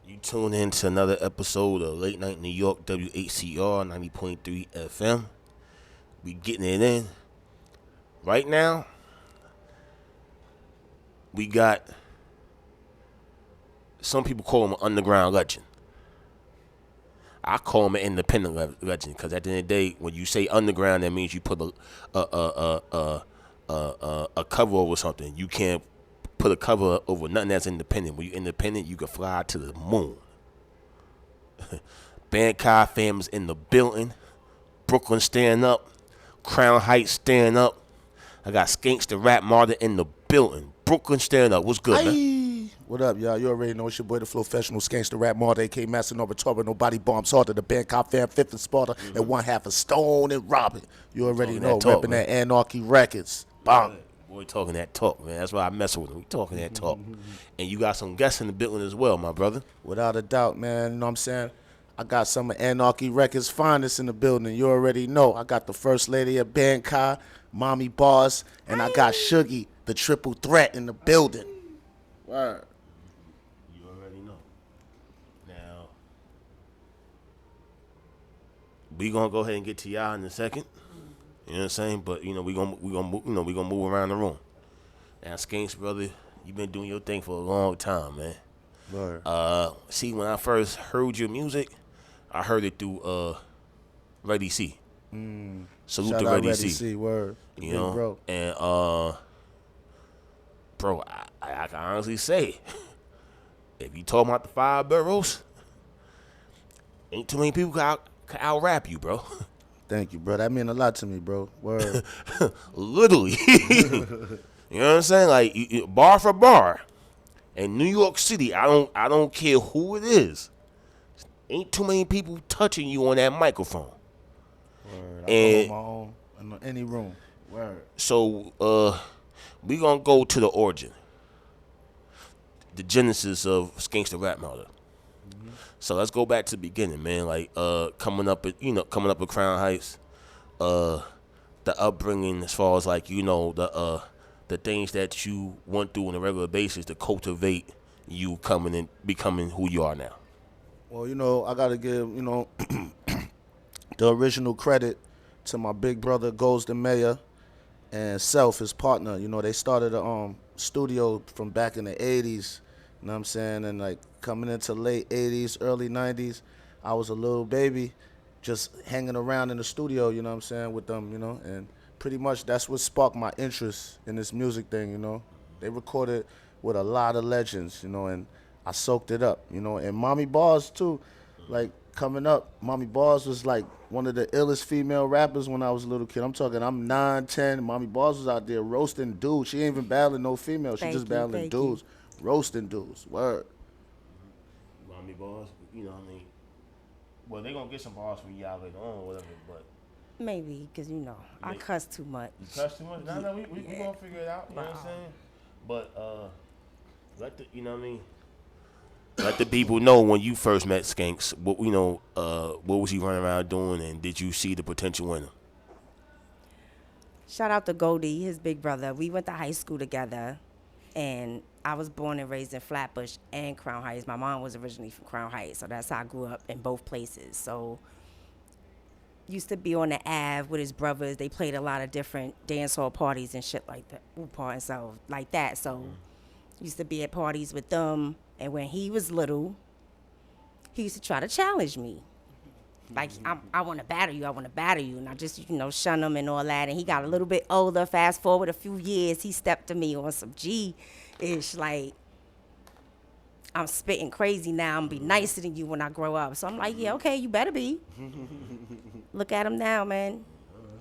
You tune in to another episode of Late Night New York, WHCR 90.3 FM. We getting it in. Right now, we got some people call him an underground legend. I call him an independent legend because at the end of the day, when you say underground, that means you put a cover over something. You can't put a cover over nothing that's independent. When you're independent, you can fly to the moon. Bangkok fam's in the building. Brooklyn stand up. Crown Heights stand up. I got Skanks the Rap Martyr in the building. Brooklyn stand up. What's good, man? What up, y'all? You already know it's your boy, the Flowfessional Skanks the Rap Martyr, a.k.a. Master Nova Torah. Nobody bombs harder. The Bangkok fam, fifth and Sparta, and one half of Stone and Robin. You already know, repping that Anarchy Records. Bang. Boy, talking that talk, man. That's why I mess with him. We talking that talk. And you got some guests in the building as well, my brother. Without a doubt, man. You know what I'm saying? I got some of Anarchy Records' finest in the building. You already know. I got the First Lady of Bangkok, Mommy Boss, and I got Sughee, the triple threat in the building. Word. You already know. Now, we gonna go ahead and get to y'all in a second. You know what I'm saying? But we gonna move around the room. Now, Skanks, brother, you been doing your thing for a long time, man. Word. See, when I first heard your music, I heard it through Ready C. Salute Shout to out Ready Ready C. C. Word. The You big know, bro. and bro, I can honestly say, if you talk about the five boroughs, ain't too many people can out rap you, bro. Thank you, bro. That mean a lot to me, bro. Word. Literally. You know what I'm saying? Like bar for bar. In New York City, I don't care who it is. Ain't too many people touching you on that microphone. Word. And I go on my own in any room. Word. so we gonna go to the origin. The genesis of Skanks the Rap Martyr. So let's go back to the beginning, man. Like coming up at Crown Heights, the upbringing as far as like the things that you went through on a regular basis to cultivate you coming and becoming who you are now. Well, I gotta give the original credit to my big brother Goes the Mayor and Self, his partner. They started a studio from back in the 80s. You know what I'm saying? And like coming into late 80s, early 90s, I was a little baby just hanging around in the studio, you know what I'm saying, with them, and pretty much that's what sparked my interest in this music thing. They recorded with a lot of legends, and I soaked it up, and Mommy Bars too. Like coming up, Mommy Bars was like one of the illest female rappers when I was a little kid. I'm 9, 10. Mommy Bars was out there roasting dudes. She ain't even battling no female. She just battling dudes. Roasting dudes. Word. Mommy Bars, you know what I mean? Well, they gonna get some bars from y'all later on or whatever, but Maybe, because, I cuss too much. you cuss too much? No, we gonna figure it out, you know what I'm saying? But let the you know what I mean? Let the people know when you first met Skanks, what was he running around doing, and did you see the potential in him? Shout out to Goldie, his big brother. We went to high school together, and I was born and raised in Flatbush and Crown Heights. My mom was originally from Crown Heights, so that's how I grew up in both places. So used to be on the Ave with his brothers. They played a lot of different dance hall parties and shit like that, and so like that. So used to be at parties with them. And when he was little, he used to try to challenge me. Like, I want to battle you. And I just, shun him and all that. And he got a little bit older. Fast forward a few years, he stepped to me on some G-ish, like, I'm spitting crazy now. I'm going to be nicer than you when I grow up. So I'm like, yeah, okay, you better be. Look at him now, man.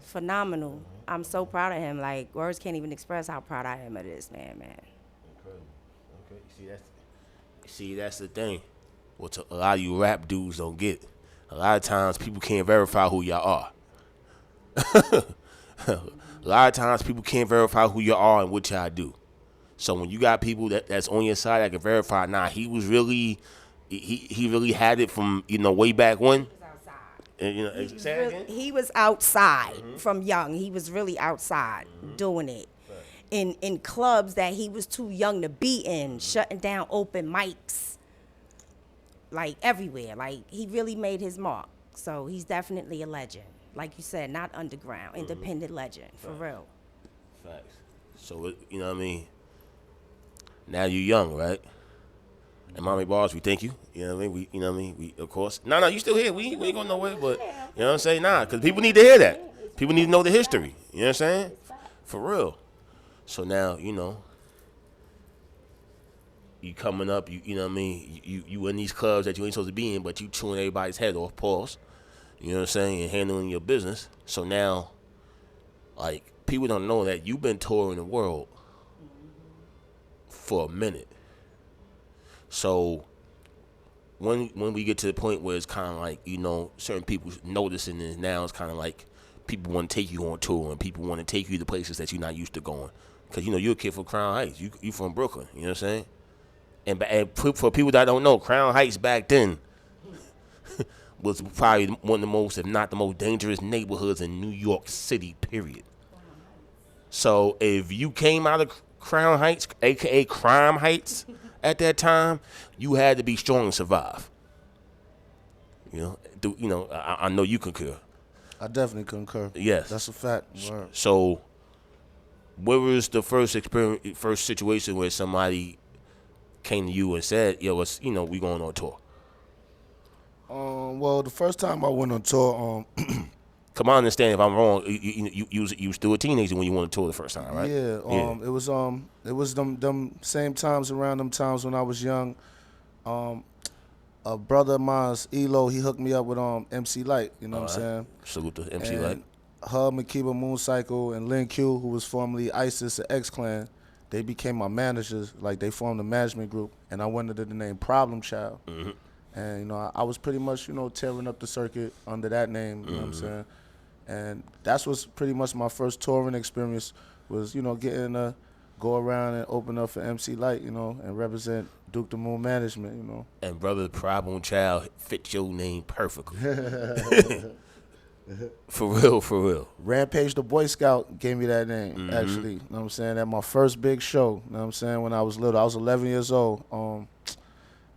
Phenomenal. I'm so proud of him. Like, words can't even express how proud I am of this man. Incredible. Okay, see that's the thing. What a lot of you rap dudes don't get. A lot of times people can't verify who y'all are. A lot of times people can't verify who you are and what y'all do. So when you got people that's on your side that can verify, he was really, he really had it from way back when. And, he was outside from young. He was really outside doing it. In clubs that he was too young to be in, shutting down open mics. like everywhere. Like he really made his mark. So he's definitely a legend. Like you said, not underground, independent legend for real. Facts. So you know what I mean. Now you young, right? And mommy bars, we thank you. You know what I mean? We, you know what I mean? We, of course. No, you still here. We ain't going nowhere. But you know what I'm saying? Nah, because people need to hear that. People need to know the history. You know what I'm saying? For real. So now, you know, you coming up. You know what I mean? You in these clubs that you ain't supposed to be in, but you chewing everybody's head off. Pause. You know what I'm saying? And handling your business. So now, like, people don't know that you've been touring the world for a minute. So when we get to the point where it's kind of like, you know, certain people noticing this now, it's kind of like people want to take you on tour and people want to take you to places that you're not used to going. Because, you know, you're a kid from Crown Heights. You from Brooklyn. You know what I'm saying? And for people that don't know, Crown Heights back then was probably one of the most, if not the most dangerous neighborhoods in New York City, period. So if you came out of Crown Heights, a.k.a. Crime Heights, at that time, you had to be strong to survive. You know, I know you concur. I definitely concur. Yes, that's a fact. Word. So, what was the first situation where somebody came to you and said, "Yo, we going on tour"? Well, the first time I went on tour, Come on, understand if I'm wrong. You was still a teenager when you went on tour the first time, right? Yeah. It was them same times around them times when I was young. A brother of mine's, Elo, he hooked me up with MC Light. You know what I'm saying? Salute to MC and Light. Hub, Makiba, Mooncycle, and Lin Q, who was formerly ISIS and X Clan, they became my managers. Like they formed a management group, and I went under the name Problem Child. Mm-hmm. And you know, I was pretty much tearing up the circuit under that name. You know what I'm saying? And that's what's pretty much my first touring experience was, getting to go around and open up for MC Light, and represent Duke the Moon Management, And brother, Problem Child fits your name perfectly. For real. Rampage the Boy Scout gave me that name, actually. You know what I'm saying? At my first big show, you know what I'm saying, when I was little. I was 11 years old.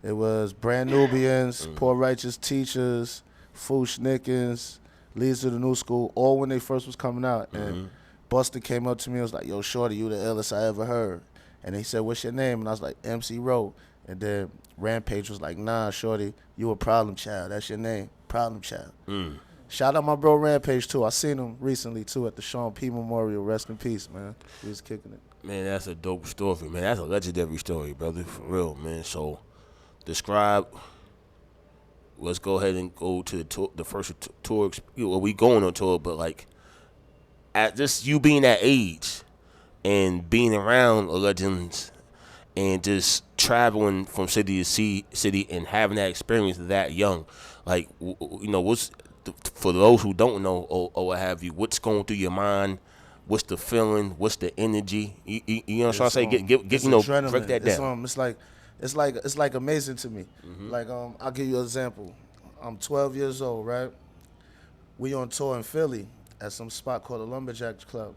It was Brand Nubians, Poor Righteous Teachers, Foosh Nickens, Leads of the New School, all when they first was coming out. And Buster came up to me and was like, "Yo, shorty, you the illest I ever heard." And he said, "What's your name?" And I was like, "MC Rowe." And then Rampage was like, "Nah, shorty, you a Problem Child. That's your name, Problem Child." Shout out my bro Rampage, too. I seen him recently, too, at the Sean P. Memorial. Rest in peace, man. He was kicking it. Man, that's a dope story, man. That's a legendary story, brother, for real, man. So, describe. Let's go ahead and go to the tour, the first tour. Well, we going on tour, but like, at just you being that age and being around legends and just traveling from city to city and having that experience that young, like, what's for those who don't know or what have you, what's going through your mind? What's the feeling? What's the energy? You know what I'm saying? Break that down. It's like amazing to me. Like I'll give you an example. I'm 12 years old, right? We on tour in Philly at some spot called the Lumberjacks Club.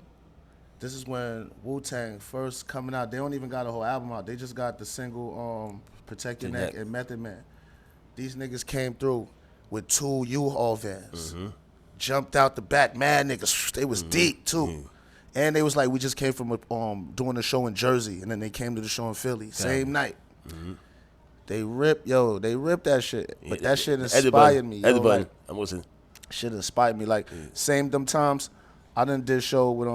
This is when Wu-Tang first coming out. They don't even got a whole album out. They just got the single Protect Your Neck and Method Man. These niggas came through with 2 U-Haul vans. Jumped out the back, mad niggas. They was deep too. And they was like, we just came from doing a show in Jersey, and then they came to the show in Philly, same night. They ripped that shit. But that shit inspired me. Like, shit inspired me. Like, same them times, I done did show with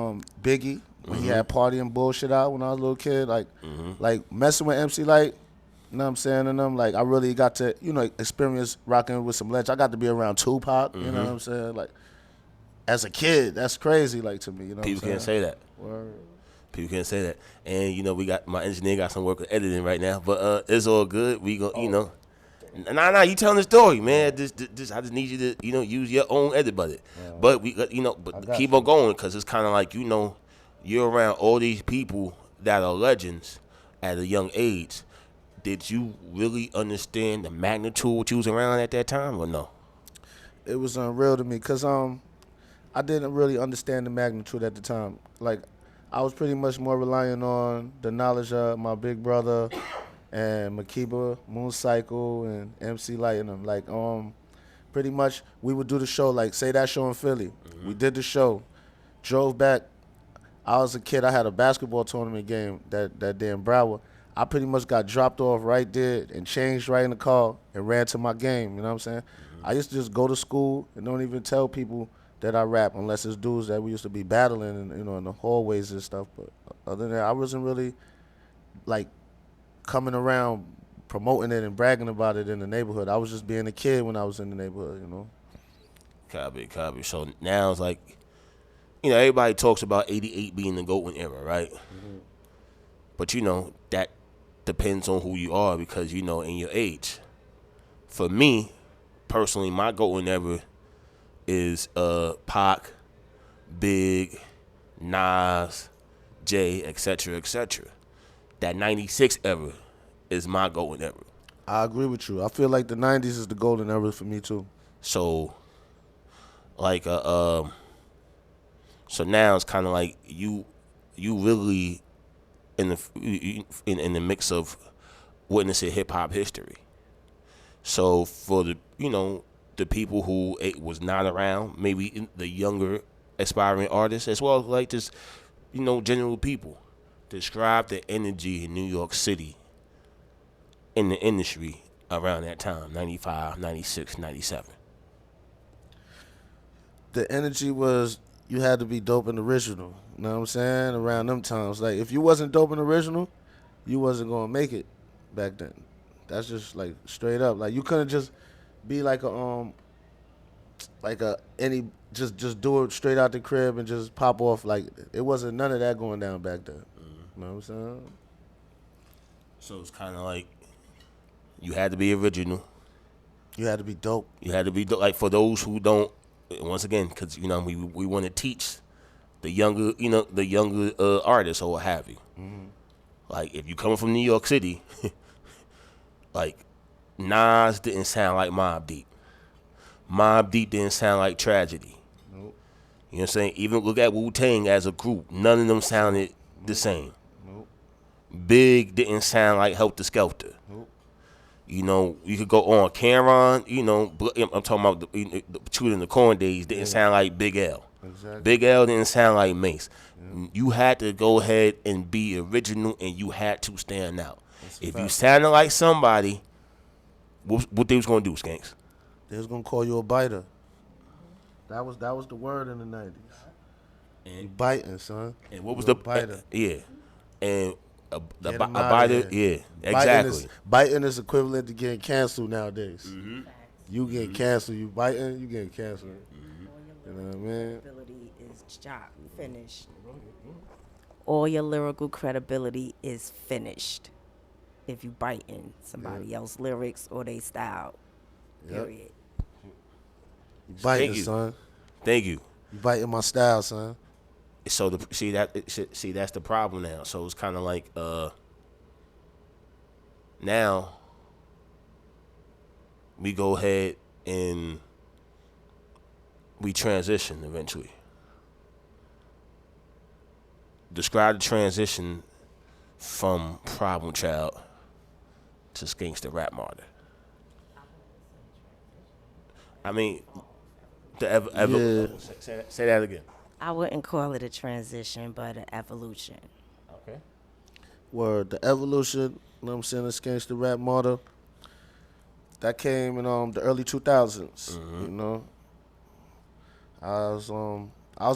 Biggie, when he had Party and Bullshit out when I was a little kid. Like messing with MC Light, you know what I'm saying? And I'm like, I really got to, experience rocking with some legends. I got to be around Tupac, you know what I'm saying? Like, as a kid, that's crazy, like, to me. You know People can't say that. Word. People can't say that. And, we got my engineer got some work with editing right now. But it's all good. We go, Nah, you telling the story, man. This, I just need you to, use your own edit budget. But we, keep on going because it's kind of like, you're around all these people that are legends at a young age. Did you really understand the magnitude what you was around at that time or no? It was unreal to me because I didn't really understand the magnitude at the time. Like, I was pretty much more relying on the knowledge of my big brother and Makiba, Mooncycle, and MC Light and them. Like pretty much we would do the show. Like say that show in Philly, we did the show, drove back. I was a kid. I had a basketball tournament game that day in Broward. I pretty much got dropped off right there and changed right in the car and ran to my game. You know what I'm saying? I used to just go to school and don't even tell people that I rap unless it's dudes that we used to be battling and in the hallways and stuff. But other than that, I wasn't really like coming around promoting it and bragging about it in the neighborhood. I was just being a kid when I was in the neighborhood. Copy. So now it's like, everybody talks about 88 being the golden era, right? But that depends on who you are because in your age. For me, personally, my golden era is Pac, Big, Nas, Jay, etc. That 96 era is my golden era. I agree with you. I feel like the 90s is the golden era for me too. So like so now it's kind of like you really in the mix of witnessing hip hop history. So for the people who was not around, maybe the younger aspiring artists, as well as like just general people, describe the energy in New York City in the industry around that time, 95, 96, 97. The energy was you had to be dope and original. You know what I'm saying? Around them times, like if you wasn't dope and original, you wasn't gonna make it back then. That's just like straight up. Like you couldn't just be like a any just do it straight out the crib and just pop off. Like it wasn't none of that going down back then. You know what I'm saying? So it's kind of like you had to be original. You had to be dope. You had to be dope. Like for those who don't, once again, because we want to teach the younger artists or what have you. Like if you coming from New York City, like Nas didn't sound like Mobb Deep. Mobb Deep didn't sound like Tragedy. Nope. You know what I'm saying? Even look at Wu-Tang as a group. None of them sounded the same. Nope. Big didn't sound like Helter Skelter. Nope. You could go on Cameron, I'm talking about the Chewing the Corn days didn't sound like Big L. Exactly. Big L didn't sound like Mace. Yeah. You had to go ahead and be original and you had to stand out. If you sounded like somebody, what they was going to do, Skanks? They was going to call you a biter. That was the word in the 90s. And you biting, son. And what was you the biter? Yeah. And a biter, yeah, exactly. Biting is equivalent to getting canceled nowadays. You getting canceled, you biting, you getting canceled. You know what I mean? Credibility is chopped, finished. All your lyrical credibility is finished if you biting somebody else's lyrics or they style. Period. You biting, son. Thank you. You biting my style, son. So that's the problem now. So it's kind of like now we go ahead and we transition eventually. Describe the transition from Problem Child to Skanks the Rap Martyr. I mean, say that again. I wouldn't call it a transition, but an evolution. Okay. Word, the evolution, you know what I'm saying, Skanks the Rap Martyr, that came in the early 2000s, you know. I was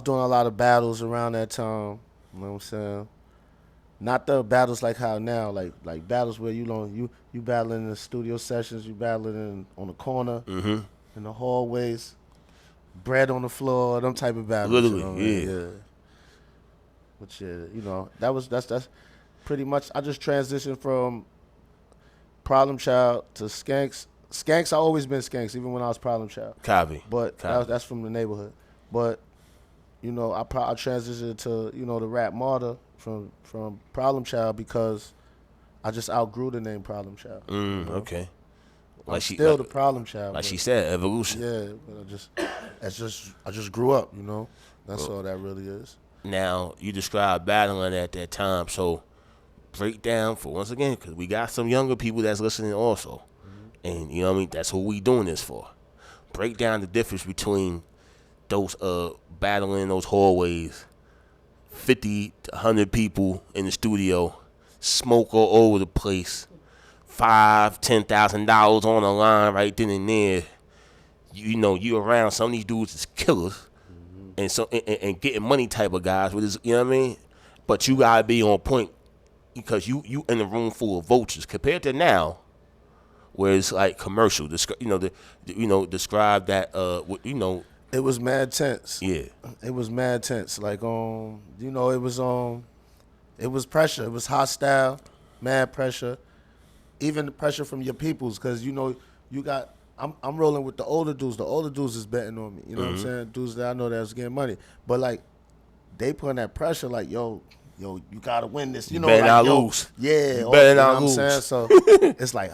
doing a lot of battles around that time, you know what I'm saying. Not the battles like how now, like battles where you battling in the studio sessions, you battling on the corner, in the hallways, bread on the floor, them type of battles. Literally, yeah. But yeah, that's pretty much. I just transitioned from Problem Child to Skanks. Skanks, I always been Skanks, even when I was Problem Child. Copy. But that's from the neighborhood. But I transitioned to the Rap Martyr from Problem Child because I just outgrew the name Problem Child. Okay. I'm still the Problem Child. Like she said, evolution. Yeah, but I just grew up. That's all that really is. Now you described battling at that time, so break down for once again, because we got some younger people that's listening also, and you know what I mean. That's what we doing this for. Break down the difference between those battling in those hallways, 50 to 100 people in the studio, smoke all over the place, $5,000-$10,000 on the line right then and there. You know, you around some of these dudes is killers, and so and getting money type of guys with this, you know what I mean. But you gotta be on point because you in a room full of vultures compared to now, where it's like commercial. Describe that. It was mad tense. Yeah. It was mad tense. Like it was pressure. It was hostile, mad pressure. Even the pressure from your peoples, because you got. I'm rolling with the older dudes. The older dudes is betting on me. You know what I'm saying? Dudes that I know that was getting money. But like, they putting that pressure. Like, yo, you gotta win this. You know, better like, not lose. Yeah, you better not lose. lose. You know what I'm saying? So it's like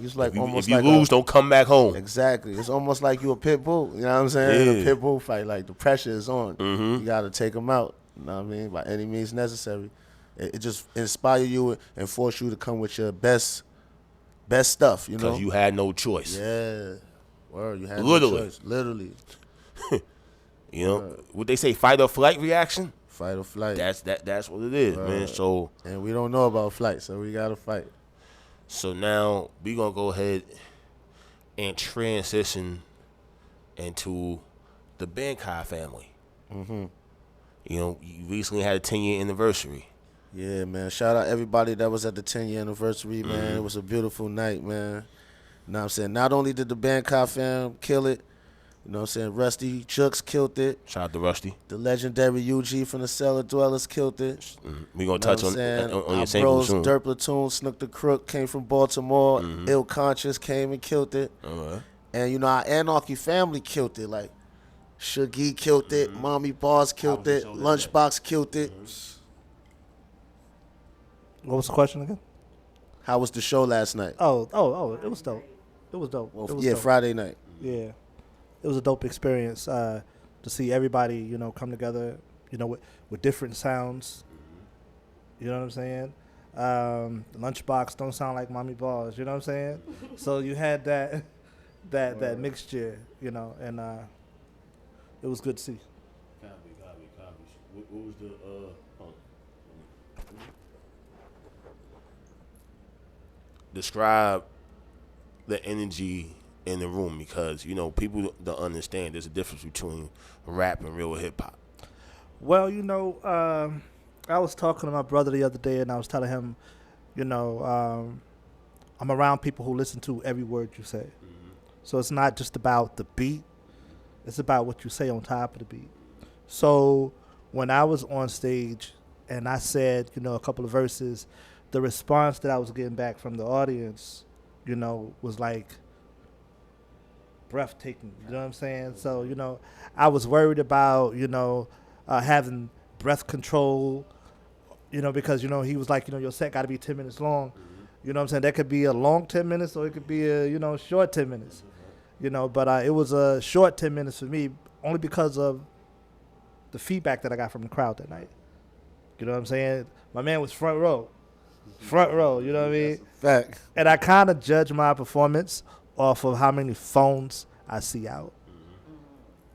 it's like almost if you like lose, don't come back home. Exactly. It's almost like you a pit bull. You know what I'm saying? Yeah. A pit bull fight. Like the pressure is on. You gotta take them out. You know what I mean? By any means necessary. It just inspire you and force you to come with your best stuff, you know? Because you had no choice. Yeah. Word, you had Literally. no choice. Literally. You know, what they say, fight or flight reaction? Fight or flight. That's what it is, man. So, and we don't know about flight, so we got to fight. So now we going to go ahead and transition into the Bankai family. You know, you recently had a 10-year anniversary. Yeah, man. Shout out everybody that was at the 10-year anniversary, man. It was a beautiful night, man. You know what I'm saying? Not only did the Bankai fam kill it, you know what I'm saying? Rusty Chucks killed it. Shout out to Rusty. The legendary UG from the Cellar Dwellers killed it. We going to touch on your same bros, soon. Dirt Platoon, Snook the Crook came from Baltimore. Ill Conscious came and killed it. All right. And, our Anarchy family killed it. Like, Sughee killed it. Mommy Bars killed it. Lunchbox killed it. What was the question again? How was the show last night? Oh, it was dope. It was dope. Well, It was yeah, dope. Friday night. Yeah, it was a dope experience to see everybody, come together, with different sounds. You know what I'm saying? The Lunchbox don't sound like Mommy Balls. You know what I'm saying? So you had that mixture, and it was good to see. Copy. What was the describe the energy in the room, because people don't understand there's a difference between rap and real hip hop. Well, I was talking to my brother the other day, and I was telling him, I'm around people who listen to every word you say. So it's not just about the beat, it's about what you say on top of the beat. So when I was on stage and I said, a couple of verses, the response that I was getting back from the audience, was like breathtaking. You know what I'm saying? So, I was worried about, having breath control, because, he was like, your set got to be 10 minutes long. You know what I'm saying? That could be a long 10 minutes or it could be a, short 10 minutes. But it was a short 10 minutes for me only because of the feedback that I got from the crowd that night. You know what I'm saying? My man was front row, you know what I mean? Fact. And I kind of judge my performance off of how many phones I see out.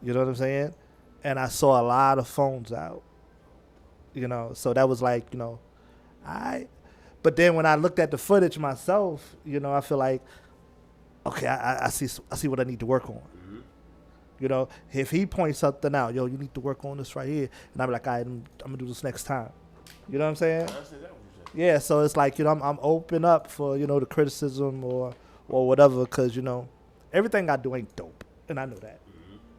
You know what I'm saying? And I saw a lot of phones out. So that was like, But then when I looked at the footage myself, I feel like, okay, I see what I need to work on. If he points something out, you need to work on this right here, and I'm like, all right, I'm gonna do this next time. You know what I'm saying? Yeah, so it's like, I'm open up for, the criticism or whatever, because, everything I do ain't dope, and I know that.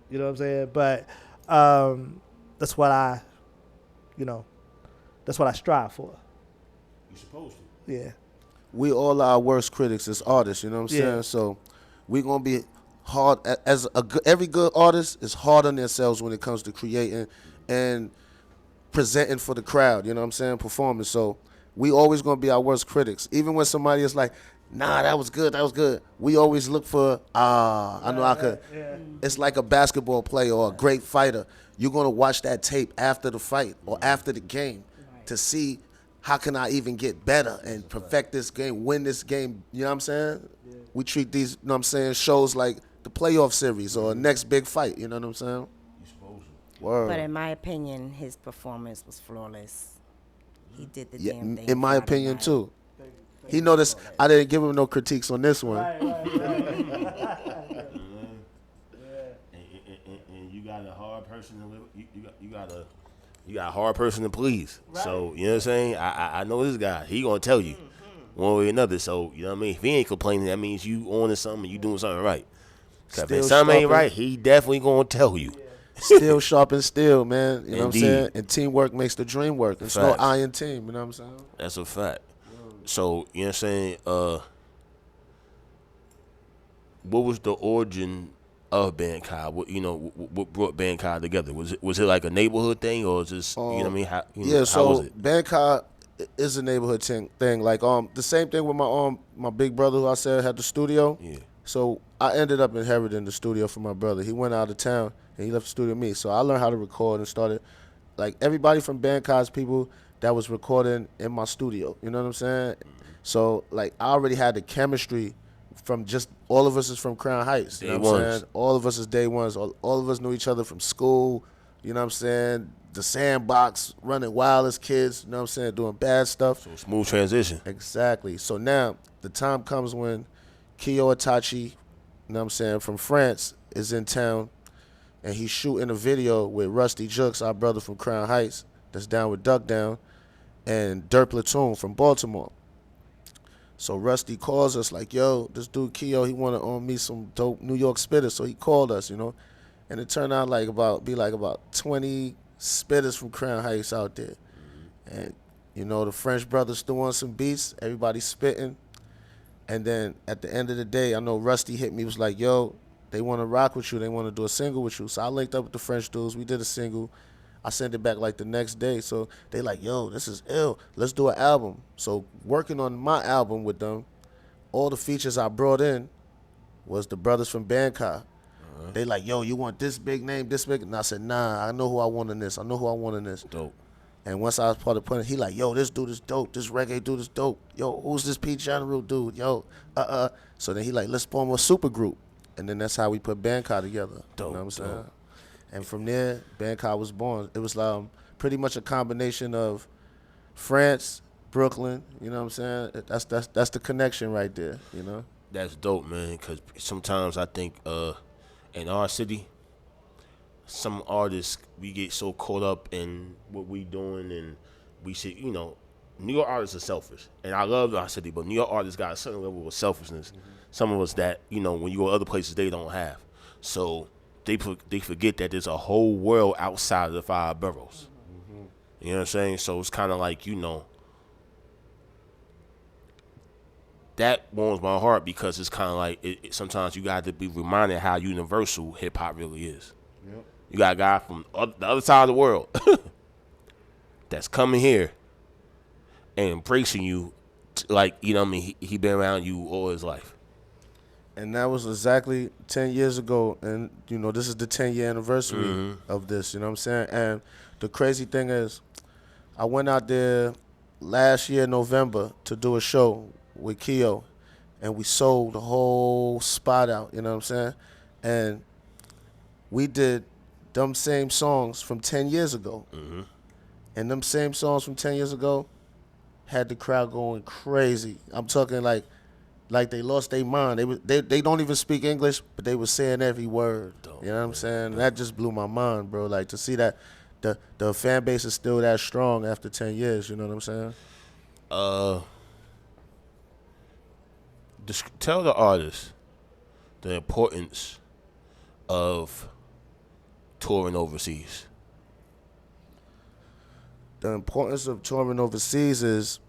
You know what I'm saying? But that's what I strive for. You supposed to. Yeah. We all our worst critics as artists, you know what I'm saying? So we're going to be hard, every good artist is hard on themselves when it comes to creating and presenting for the crowd, you know what I'm saying, performing. So we always going to be our worst critics. Even when somebody is like, nah, that was good. We always look for, I know I could. Yeah. It's like a basketball player or a great fighter. You're going to watch that tape after the fight or after the game to see how can I even get better and perfect this game, win this game? You know what I'm saying? Yeah. We treat these, you know what I'm saying, shows like the playoff series or next big fight. You know what I'm saying? Word. But in my opinion, his performance was flawless. He did the damn thing. In my Friday opinion, night. too. He noticed I didn't give him no critiques on this one. And you got a hard person to live. You got a hard person to please. Right. So you know what I'm saying. I know this guy. He gonna tell you one way or another. So you know what I mean. If he ain't complaining, that means you on to something. You doing something right. If something ain't right, he definitely gonna tell you. Still sharp and still, man. You know what I'm saying? And teamwork makes the dream work. There's no iron team. You know what I'm saying? That's a fact. So you know what I'm saying. What was the origin of Bankai? What brought Bankai together? Was it like a neighborhood thing, or just you know what I mean? How was it? Bankai is a neighborhood thing. Like the same thing with my big brother who I said had the studio. Yeah. So I ended up inheriting the studio from my brother. He went out of town and he left the studio with me. So I learned how to record and started like everybody from Bankai's people that was recording in my studio. You know what I'm saying? So like I already had the chemistry from just all of us is from Crown Heights. You know what I'm saying? All of us is day ones. All of us knew each other from school. You know what I'm saying? The sandbox, running wild as kids. You know what I'm saying? Doing bad stuff. So smooth transition. Exactly. So now the time comes when Kyo Itachi, you know what I'm saying, from France is in town and he's shooting a video with Rusty Jukes, our brother from Crown Heights, that's down with Duck Down, and Dirt Platoon from Baltimore. So Rusty calls us like, yo, this dude Kyo, he want to own me some dope New York spitters. So he called us, you know. And it turned out about 20 spitters from Crown Heights out there. And, you know, the French brothers threw on some beats, everybody spitting. And then at the end of the day, I know Rusty hit me, was like, yo, they want to rock with you. They want to do a single with you. So I linked up with the French dudes. We did a single. I sent it back like the next day. So they like, yo, this is ill. Let's do an album. So working on my album with them, all the features I brought in was the brothers from Bankai. They like, yo, you want this big name, this big? And I said, nah, I know who I want in this. Dope. And once I was part of putting, he like, yo, this dude is dope. This reggae dude is dope. Yo, who's this P. General dude? Yo, So then he like, let's form a super group. And then that's how we put Bankai together. Dope, you know what I'm saying? dope. And from there, Bankai was born. It was pretty much a combination of France, Brooklyn. You know what I'm saying? That's the connection right there. You know. That's dope, man. Because sometimes I think in our city, some artists, we get so caught up in what we doing, and we see, you know, New York artists are selfish. And I love our city, but New York artists got a certain level of selfishness. Mm-hmm. Some of us that, you know, when you go to other places, they don't have. So they forget that there's a whole world outside of the 5 boroughs. Mm-hmm. You know what I'm saying? So it's kind of like, you know, that warms my heart because it's kind of like sometimes you got to be reminded how universal hip-hop really is. Yep. You got a guy from the other side of the world that's coming here and embracing you like, you know what I mean, he been around you all his life. And that was exactly 10 years ago. And, you know, this is the 10-year anniversary of this, you know what I'm saying? And the crazy thing is, I went out there last year, November, to do a show with Kyo. And we sold the whole spot out, you know what I'm saying? And we did them same songs from 10 years ago. Mm-hmm. And them same songs from 10 years ago had the crowd going crazy. I'm talking like they lost their mind. They don't even speak English, but they were saying every word. You know what I'm saying? That just blew my mind, bro. Like to see that the fan base is still that strong after 10 years. You know what I'm saying? Tell the artist the importance of touring overseas. The importance of touring overseas is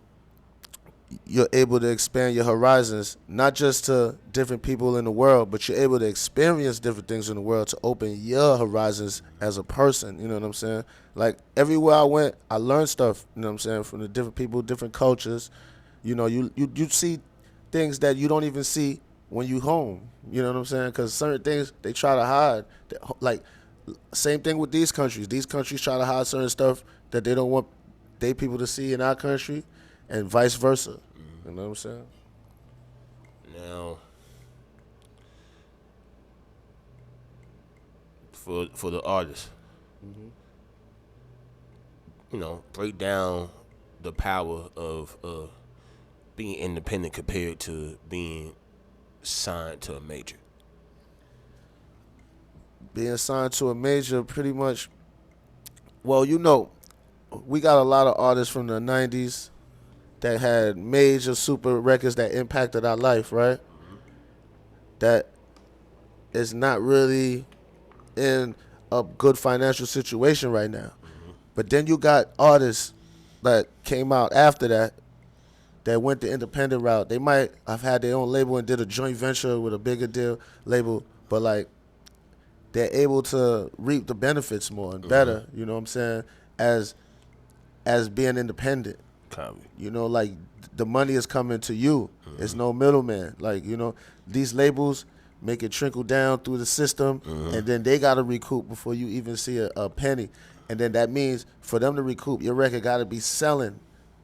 you're able to expand your horizons, not just to different people in the world, but you're able to experience different things in the world to open your horizons as a person. You know what I'm saying? Like everywhere I went, I learned stuff, you know what I'm saying, from the different people, different cultures. You know, you see things that you don't even see when you home. You know what I'm saying? Because certain things they try to hide. Like, same thing with these countries. These countries try to hide certain stuff that they don't want they people to see in our country, and vice versa. You know what I'm saying? Now, for the artist, break down the power of being independent compared to being signed to a major. Being signed to a major, pretty much. Well, we got a lot of artists from the '90s that had major super records that impacted our life, right? That is not really in a good financial situation right now. But then you got artists that came out after that went the independent route. They might have had their own label and did a joint venture with a bigger deal label, but like they're able to reap the benefits more and better, you know what I'm saying, as being independent. Copy. Like the money is coming to you. It's no middleman. Like, these labels make it trickle down through the system, and then they got to recoup before you even see a penny. And then that means for them to recoup, your record got to be selling.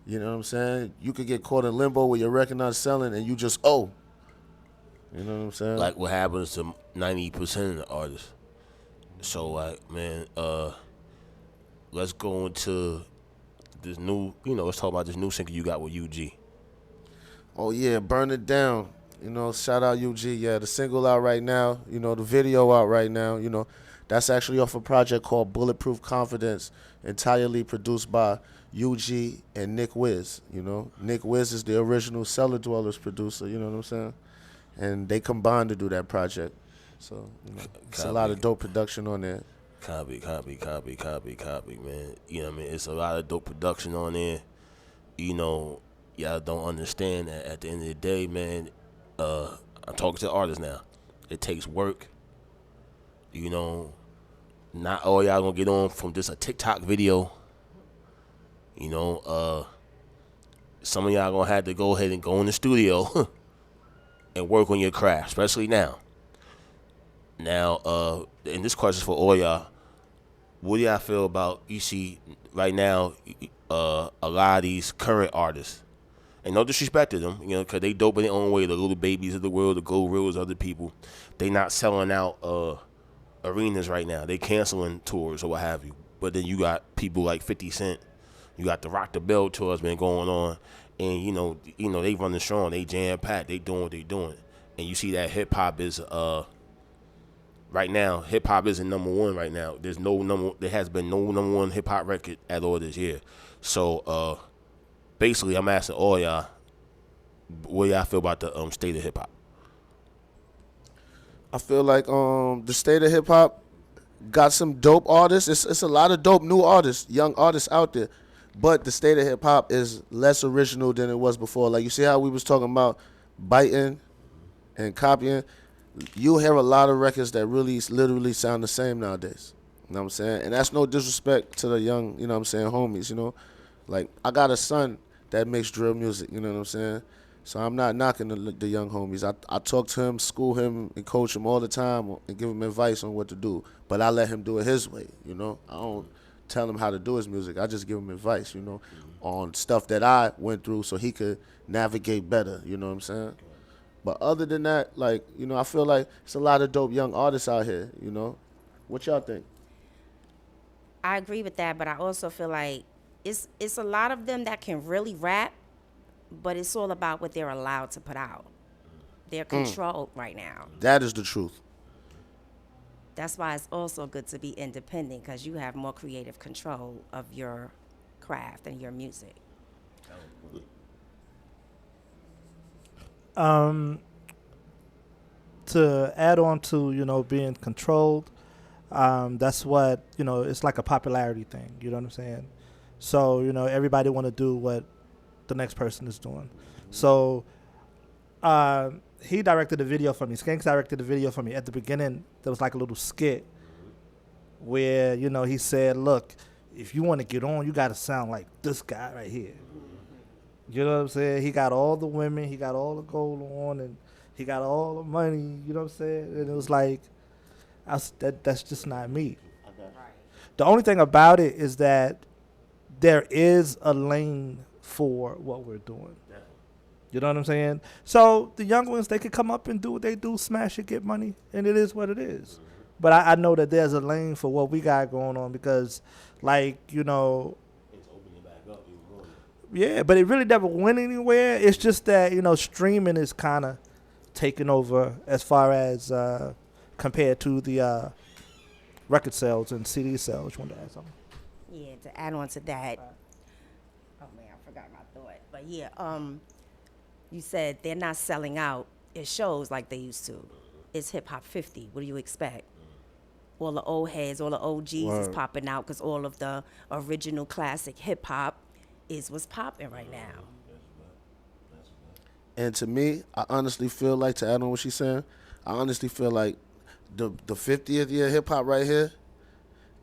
You know what I'm saying? You could get caught in limbo where your record not selling and you just owe. You know what I'm saying? Like what happens to 90% of the artists. So, like, man, let's go into this new, let's talk about this new single you got with UG. Oh, yeah, Burn It Down. Shout out UG. Yeah, the single out right now. The video out right now. That's actually off a project called Bulletproof Confidence, entirely produced by UG and Nick Wiz. Nick Wiz is the original Cellar Dwellers producer, you know what I'm saying? And they combined to do that project. So, it's a lot of dope production on there. Copy, man. You know what I mean? It's a lot of dope production on there. Y'all don't understand that at the end of the day, man, I'm talking to artists now. It takes work. Not all y'all gonna get on from just a TikTok video. Some of y'all gonna have to go ahead and go in the studio and work on your craft, especially now. Now, and this question is for all y'all. What do y'all feel about, you see, right now, a lot of these current artists, and no disrespect to them, because they dope in their own way, the Little Babies of the world, the Go Reals, other people, they not selling out arenas right now. They canceling tours or what have you. But then you got people like 50 Cent, you got the Rock the Bell tours been going on, and they running strong, they jam packed, they doing what they doing, and you see that hip hop is right now, hip hop isn't number one right now. There has been no number one hip hop record at all this year. So basically, I'm asking all y'all, what y'all feel about the state of hip hop? I feel like the state of hip hop got some dope artists. It's a lot of dope new artists, young artists out there. But the state of hip hop is less original than it was before. Like, you see how we was talking about biting and copying? You hear a lot of records that really literally sound the same nowadays. You know what I'm saying? And that's no disrespect to the young, homies, Like, I got a son that makes drill music, you know what I'm saying? So I'm not knocking the young homies. I talk to him, school him, and coach him all the time and give him advice on what to do. But I let him do it his way, I don't tell him how to do his music. I just give him advice, on stuff that I went through so he could navigate better, you know what I'm saying? But other than that, like, I feel like it's a lot of dope young artists out here, What y'all think? I agree with that, but I also feel like it's a lot of them that can really rap, but it's all about what they're allowed to put out. They're controlled right now. That is the truth. That's why it's also good to be independent, because you have more creative control of your craft and your music. To add on to, being controlled, that's what, it's like a popularity thing, you know what I'm saying? So, everybody want to do what the next person is doing. So, he directed the video for me. Skanks directed the video for me. At the beginning, there was like a little skit where, he said, look, if you want to get on, you got to sound like this guy right here. You know what I'm saying? He got all the women, he got all the gold on, and he got all the money, you know what I'm saying? And it was like, that's just not me. The only thing about it is that there is a lane for what we're doing. You know what I'm saying? So the young ones, they could come up and do what they do, smash it, get money, and it is what it is. But I know that there's a lane for what we got going on because, like, you know, It's opening back up. yeah, but it really never went anywhere. It's just that, you know, streaming is kind of taking over as far as compared to the record sales and CD sales. You want to add something? Yeah, to add on to that. Oh man, I forgot my thought. But yeah, you said they're not selling out at shows like they used to. It's Hip Hop 50. What do you expect? All the old heads, all the OGs is Word. popping out because all of the original classic hip hop is what's popping right now. And to me, I honestly feel like, to add on what she's saying, I honestly feel like the 50th year hip hop right here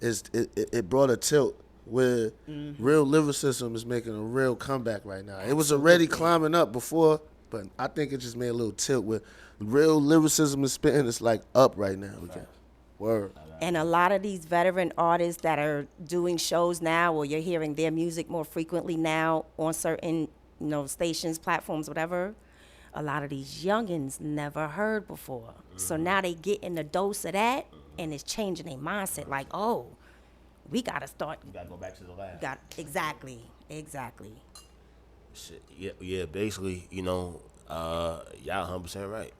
it brought a tilt where real lyricism is making a real comeback right now. It was already climbing up before, but I think it just made a little tilt where real lyricism is spitting. It's like up right now. Again. Word. And a lot of these veteran artists that are doing shows now, or you're hearing their music more frequently now on certain, stations, platforms, whatever. A lot of these youngins never heard before. So now they getting a dose of that, and it's changing their mindset. Like, oh, we gotta start. You gotta go back to the lab. Exactly. Shit, yeah. Basically, y'all 100% right.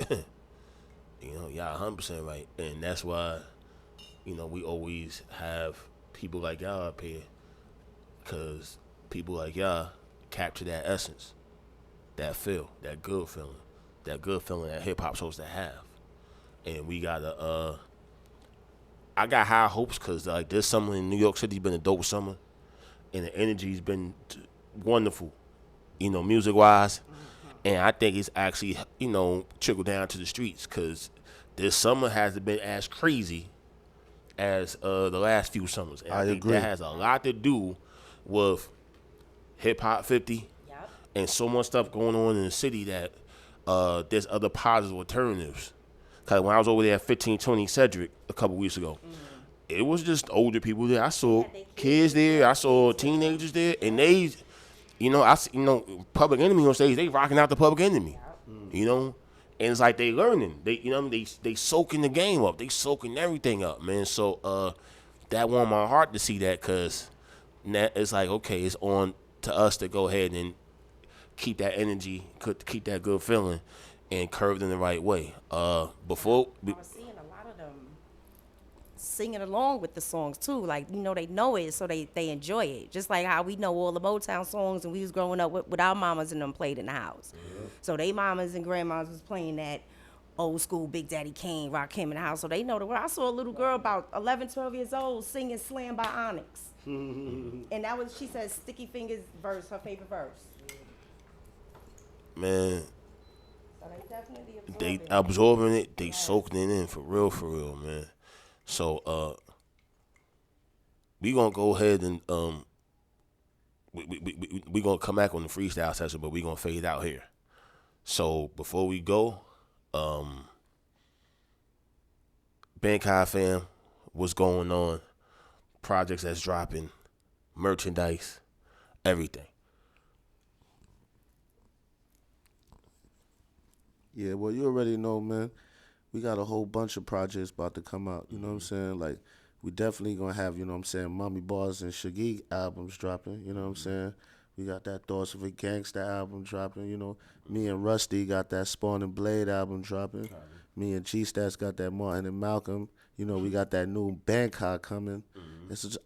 Y'all 100% right, and that's why, we always have people like y'all up here, cause people like y'all capture that essence, that feel, that good feeling that hip hop's supposed to have, and we gotta. I got high hopes because like this summer in New York City's been a dope summer, and the energy's been wonderful, music wise, and I think it's actually trickled down to the streets because this summer hasn't been as crazy as the last few summers. And I think agree. that has a lot to do with Hip Hop 50 Yep. and so much stuff going on in the city that there's other positive alternatives. Cause when I was over there at 1520 Cedric a couple weeks ago, it was just older people there. I saw kids there. I saw teenagers there, and they, Public Enemy on stage. They rocking out the Public Enemy, and it's like they learning. They soaking the game up. They soaking everything up, man. So that warmed my heart to see that, cause it's like, okay, it's on to us to go ahead and keep that energy, keep that good feeling, and curved in the right way. Before I was seeing a lot of them singing along with the songs too. Like, they know it, so they enjoy it. Just like how we know all the Motown songs and we was growing up with our mamas and them played in the house. Mm-hmm. So they mamas and grandmas was playing that old school Big Daddy Kane, Rakim in the house. So they know the word. I saw a little girl about 11, 12 years old singing Slam by Onyx. And that was, she said, Sticky Fingers verse, her favorite verse. man, So they definitely they absorbing it. absorbing it, they soaking it in for real, man. So we gonna go ahead and we gonna come back on the freestyle session, but we gonna fade out here. So before we go, Bankai fam, what's going on? Projects that's dropping, merchandise, everything. Yeah, well, you already know, man. We got a whole bunch of projects about to come out. You know what I'm saying? Like, we definitely gonna have, Mommy Bars and Sughee albums dropping. You know what I'm saying? We got that Thoughts of a Gangsta album dropping. Me and Rusty got that Spawn and Blade album dropping. Me and G-Stats got that Martin and Malcolm. We got that new Bangkok coming. It's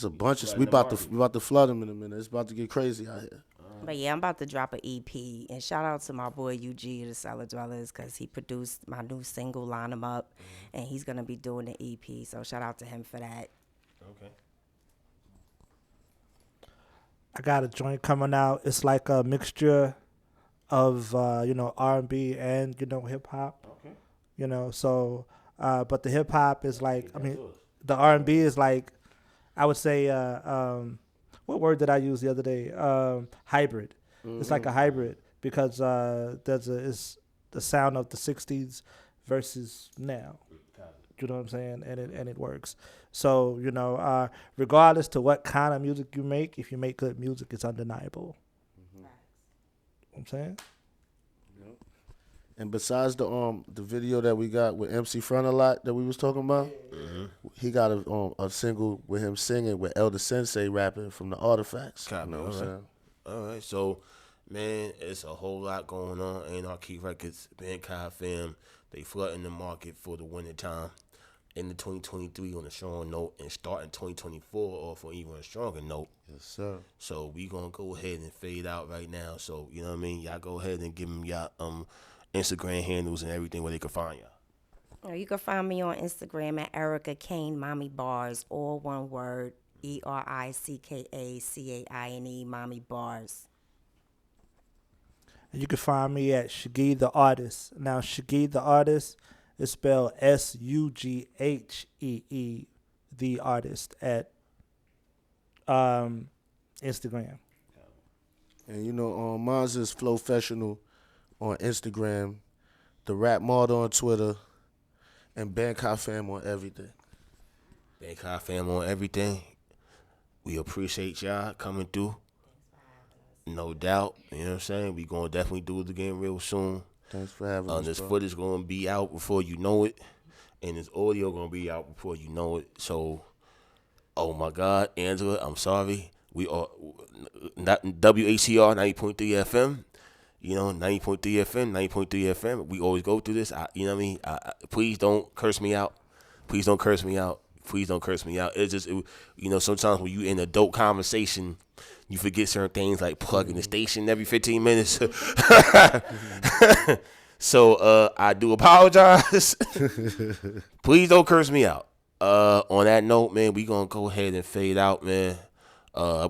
a bunch of. We about to flood them in a minute. It's about to get crazy out here. But yeah, I'm about to drop an EP, and shout out to my boy UG of the Cellar Dwellers, because he produced my new single, Line 'Em Up, and he's gonna be doing the EP. So shout out to him for that. Okay. I got a joint coming out. It's like a mixture of R&B and hip hop. Okay. So but the hip hop is like, the R&B is like, I would say what word did I use the other day? Hybrid. Mm-hmm. It's like a hybrid because it's the sound of the 60s versus now. You know what I'm saying? And it works. So, regardless to what kind of music you make, if you make good music, it's undeniable. You know what I'm saying? And besides the video that we got with MC Front a lot that we was talking about, he got a single with him singing with Elder Sensei rapping from the Artifacts. Copy, You know what I'm saying? All right, so man, it's a whole lot going on. Anarchy Records, Bangkok fam, they flooding the market for the winter time. In the 2023 on a strong note, and starting 2024 off on even a stronger note. Yes, sir. So we gonna go ahead and fade out right now. So you know what I mean. Y'all go ahead and give them y'all Instagram handles and everything where they can find y'all. You can find me on Instagram at Erica Kane Mommy Bars, all one word, ERICKACAINE Mommy Bars. And you can find me at Sughee the Artist. Now, Sughee the Artist is spelled Sughee, the Artist, at Instagram. And mine's is Flowfessional on Instagram, the Rap Martyr on Twitter, and Bangkok Fam on everything. Bangkok fam on everything. We appreciate y'all coming through. No doubt. You know what I'm saying? We gonna definitely do it again real soon. Thanks for having us, This bro. footage gonna be out before you know it, and this audio gonna be out before you know it. So, oh my God, Angela, I'm sorry. We are not WACR 90.3 FM. 90.3 FM, 90.3 FM. We always go through this. You know what I mean? Please don't curse me out. Please don't curse me out. Please don't curse me out. It's just, sometimes when you in a dope conversation, you forget certain things like plugging the station every 15 minutes. So I do apologize. Please don't curse me out. On that note, man, we gonna go ahead and fade out, man.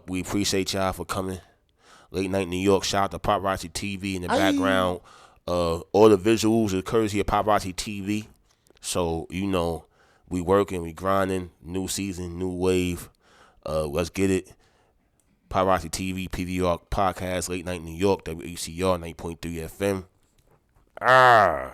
We appreciate y'all for coming. Late Night New York, shout out to Paparazzi TV in the background. All the visuals are courtesy of Paparazzi TV. So, we working, we grinding, new season, new wave. Let's get it. Paparazzi TV, PVR podcast, Late Night New York, WACR 9.3 FM.